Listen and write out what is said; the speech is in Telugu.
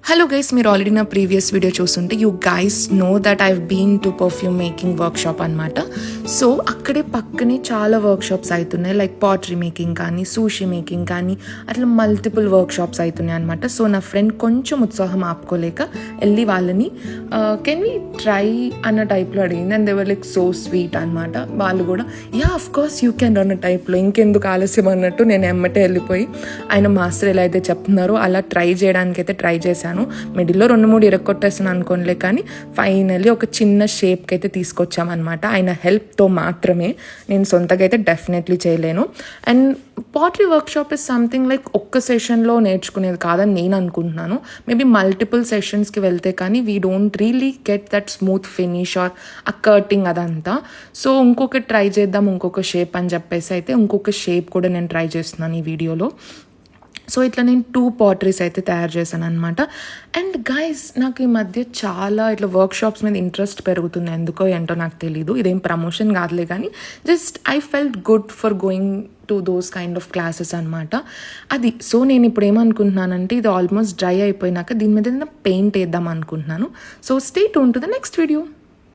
హలో గైస్, మీరు ఆల్రెడీ నా ప్రీవియస్ వీడియో చూస్తుంటే you guys know that I've been to perfume making workshop అనమాట. సో అక్కడే పక్కనే చాలా వర్క్షాప్స్ అవుతున్నాయి, లైక్ పాటరీ మేకింగ్ కానీ సూషీ మేకింగ్ కానీ అట్లా మల్టిపుల్ వర్క్షాప్స్ అవుతున్నాయి అనమాట. సో నా ఫ్రెండ్ కొంచెం ఉత్సాహం ఆపుకోలేక వెళ్ళి వాళ్ళని కెన్ వీ ట్రై అన్న టైప్లో అడిగింది. And they were like so sweet అనమాట. వాళ్ళు కూడా yeah of course you can అన్న టైప్లో, ఇంకెందుకు ఆలస్యం అన్నట్టు నేను ఎమ్మటే వెళ్ళిపోయి ఆయన మాస్టర్ ఎలా అయితే చెప్తున్నారో అలా ట్రై చేయడానికి అయితే ట్రై చేశాను. మిడిల్లో 2-3 ఇరక్కొట్టేసాను అనుకోనిలే, కానీ ఫైనల్లీ ఒక చిన్న షేప్కి అయితే తీసుకొచ్చామన్నమాట. ఆయన హెల్ప్తో మాత్రమే, నేను సొంతగా అయితే డెఫినెట్లీ చేయలేను. And pottery workshop is something like ఒక్క సెషన్లో నేర్చుకునేది కాదని నేను అనుకుంటున్నాను. మేబీ మల్టిపుల్ సెషన్స్కి వెళ్తే కానీ we don't really get that smooth finish or uh cutting అదంతా. సో ఇంకొక ట్రై చేద్దాం, ఇంకొక షేప్ అని చెప్పేసి అయితే ఇంకొక షేప్ కూడా నేను ట్రై చేస్తున్నాను ఈ వీడియోలో. సో ఇట్లా నేను 2 పాటరీస్ అయితే తయారు చేశాను అనమాట. అండ్ గైస్, నాకు ఈ మధ్య చాలా ఇట్లా వర్క్షాప్స్ మీద ఇంట్రెస్ట్ పెరుగుతుంది, ఎందుకో ఏంటో నాకు తెలీదు. ఇదేం ప్రమోషన్ కాదులే, కానీ just I felt good for going to those kind of classes అనమాట. అది సో నేను ఇప్పుడు ఏమనుకుంటున్నానంటే, ఇది ఆల్మోస్ట్ డ్రై అయిపోయినాక దీని మీద పెయింట్ వేద్దాం అనుకుంటున్నాను. So stay tune to the next video.